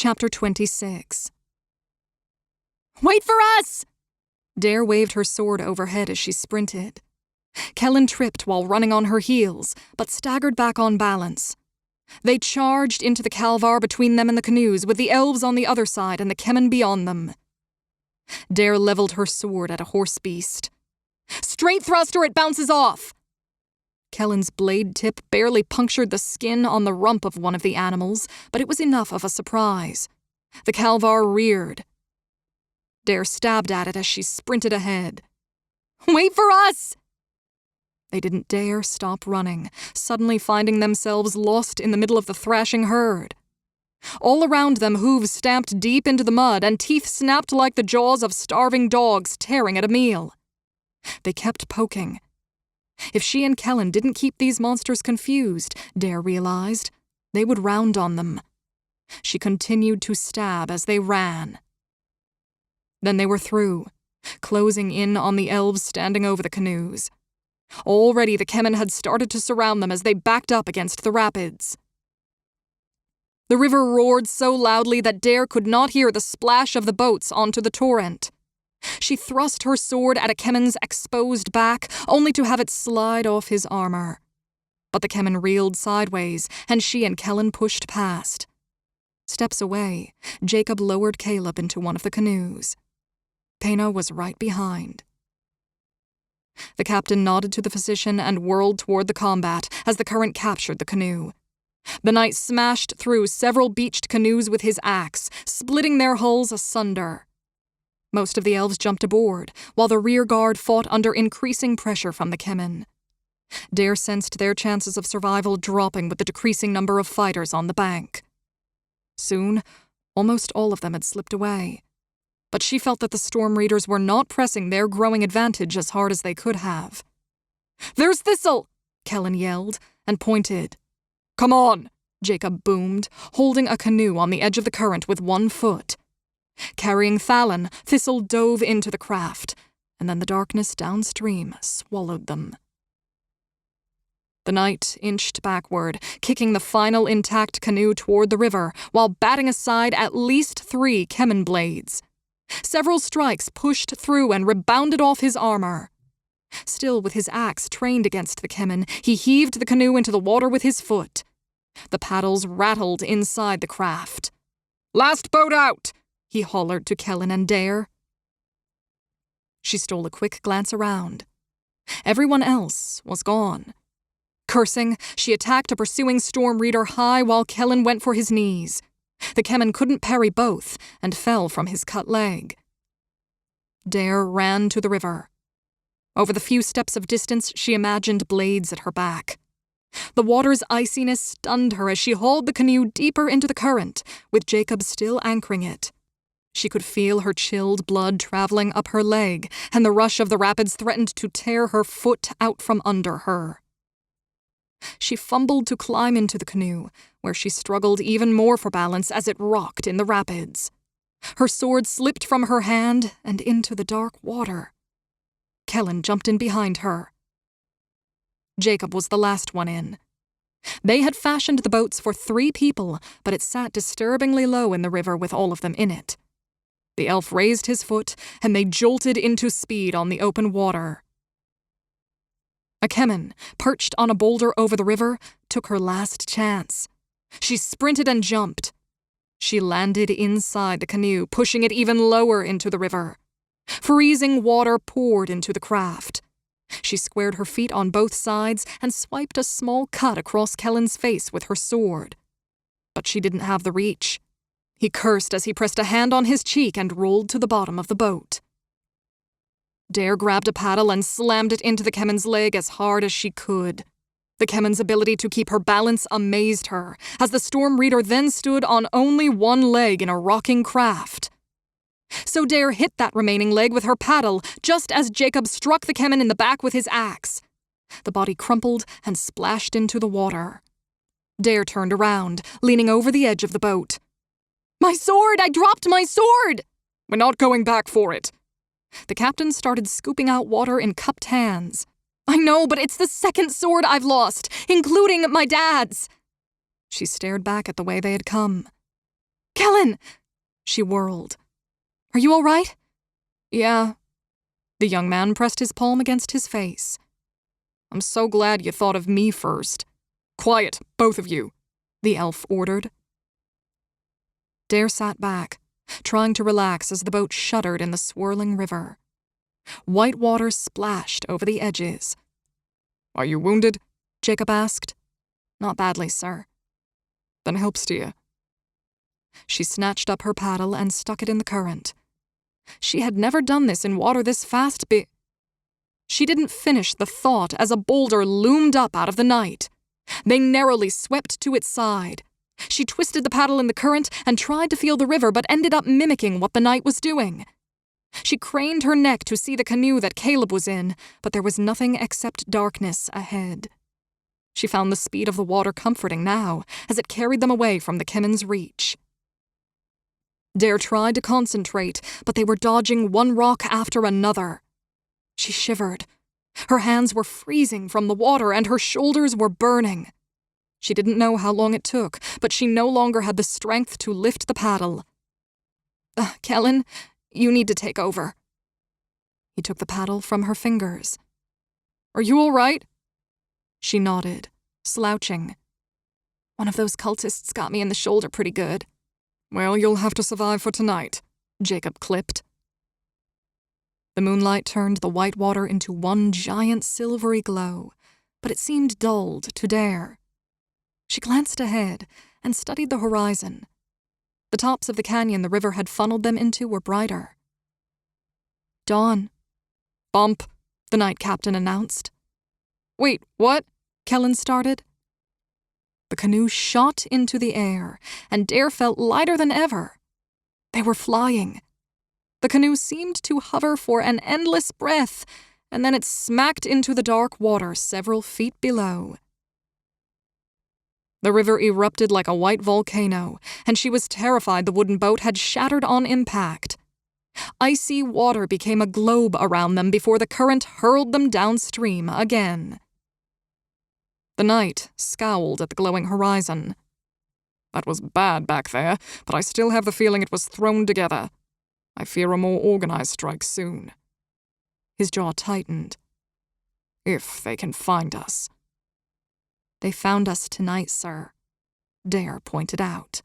Chapter 26. "Wait for us!" Dare waved her sword overhead as she sprinted. Kelin tripped while running on her heels, but staggered back on balance. They charged into the Calvar between them and the canoes, with the elves on the other side and the Kemen beyond them. Dare leveled her sword at a horse beast. "Straight thrust or it bounces off!" Kelin's blade tip barely punctured the skin on the rump of one of the animals, but it was enough of a surprise. The Calvar reared. Dare stabbed at it as she sprinted ahead. "Wait for us!" They didn't dare stop running, suddenly finding themselves lost in the middle of the thrashing herd. All around them, hooves stamped deep into the mud and teeth snapped like the jaws of starving dogs tearing at a meal. They kept poking. If she and Kelin didn't keep these monsters confused, Dare realized, they would round on them. She continued to stab as they ran. Then they were through, closing in on the elves standing over the canoes. Already the Kemen had started to surround them as they backed up against the rapids. The river roared so loudly that Dare could not hear the splash of the boats onto the torrent. She thrust her sword at a Kemen's exposed back, only to have it slide off his armor. But the Kemen reeled sideways, and she and Kelin pushed past. Steps away, Jacob lowered Caleb into one of the canoes. Pena was right behind. The captain nodded to the physician and whirled toward the combat as the current captured the canoe. The knight smashed through several beached canoes with his axe, splitting their hulls asunder. Most of the elves jumped aboard, while the rear guard fought under increasing pressure from the Kemen. Dare sensed their chances of survival dropping with the decreasing number of fighters on the bank. Soon, almost all of them had slipped away. But she felt that the Storm Readers were not pressing their growing advantage as hard as they could have. "There's Thistle!" Kelin yelled, and pointed. "Come on!" Jacob boomed, holding a canoe on the edge of the current with one foot. Carrying Thalon, Thistle dove into the craft, and then the darkness downstream swallowed them. The knight inched backward, kicking the final intact canoe toward the river, while batting aside at least 3 Kemen blades. Several strikes pushed through and rebounded off his armor. Still with his axe trained against the Kemen, he heaved the canoe into the water with his foot. The paddles rattled inside the craft. "Last boat out!" he hollered to Kelin and Dare. She stole a quick glance around. Everyone else was gone. Cursing, she attacked a pursuing Storm Reader high while Kelin went for his knees. The Kemen couldn't parry both and fell from his cut leg. Dare ran to the river. Over the few steps of distance, she imagined blades at her back. The water's iciness stunned her as she hauled the canoe deeper into the current, with Jacob still anchoring it. She could feel her chilled blood traveling up her leg, and the rush of the rapids threatened to tear her foot out from under her. She fumbled to climb into the canoe, where she struggled even more for balance as it rocked in the rapids. Her sword slipped from her hand and into the dark water. Kelin jumped in behind her. Jacob was the last one in. They had fashioned the boats for 3 people, but it sat disturbingly low in the river with all of them in it. The elf raised his foot, and they jolted into speed on the open water. A Kemen, perched on a boulder over the river, took her last chance. She sprinted and jumped. She landed inside the canoe, pushing it even lower into the river. Freezing water poured into the craft. She squared her feet on both sides and swiped a small cut across Kelin's face with her sword. But she didn't have the reach. He cursed as he pressed a hand on his cheek and rolled to the bottom of the boat. Dare grabbed a paddle and slammed it into the Kemen's leg as hard as she could. The Kemen's ability to keep her balance amazed her, as the Storm Reader then stood on only one leg in a rocking craft. So Dare hit that remaining leg with her paddle, just as Jacob struck the Kemen in the back with his axe. The body crumpled and splashed into the water. Dare turned around, leaning over the edge of the boat. "My sword! I dropped my sword!" "We're not going back for it." The captain started scooping out water in cupped hands. "I know, but it's the second sword I've lost, including my dad's." She stared back at the way they had come. "Kelin! Kelin! She whirled. Are you all right? Yeah. The young man pressed his palm against his face. I'm so glad you thought of me first. Quiet, both of you, the elf ordered. Dare sat back, trying to relax as the boat shuddered in the swirling river. White water splashed over the edges. Are you wounded? Jacob asked. Not badly, sir. Then help steer. She snatched up her paddle and stuck it in the current. She had never done this in water this fast She didn't finish the thought as a boulder loomed up out of the night. They narrowly swept to its side. She twisted the paddle in the current and tried to feel the river, but ended up mimicking what the night was doing. She craned her neck to see the canoe that Caleb was in, but there was nothing except darkness ahead. She found the speed of the water comforting now, as it carried them away from the cannon's reach. Dare tried to concentrate, but they were dodging one rock after another. She shivered. Her hands were freezing from the water, and her shoulders were burning. She didn't know how long it took, but she no longer had the strength to lift the paddle. Kelin, you need to take over. He took the paddle from her fingers. Are you all right? She nodded, slouching. One of those cultists got me in the shoulder pretty good. Well, you'll have to survive for tonight, Jacob clipped. The moonlight turned the white water into one giant silvery glow, but it seemed dulled to Dare. She glanced ahead and studied the horizon. The tops of the canyon the river had funneled them into were brighter. Dawn. Bump, the night captain announced. Wait, what? Kelin started. The canoe shot into the air, and Dare felt lighter than ever. They were flying. The canoe seemed to hover for an endless breath, and then it smacked into the dark water several feet below. The river erupted like a white volcano, and she was terrified the wooden boat had shattered on impact. Icy water became a globe around them before the current hurled them downstream again. The night scowled at the glowing horizon. That was bad back there, but I still have the feeling it was thrown together. I fear a more organized strike soon. His jaw tightened. If they can find us. They found us tonight, sir, Dare pointed out.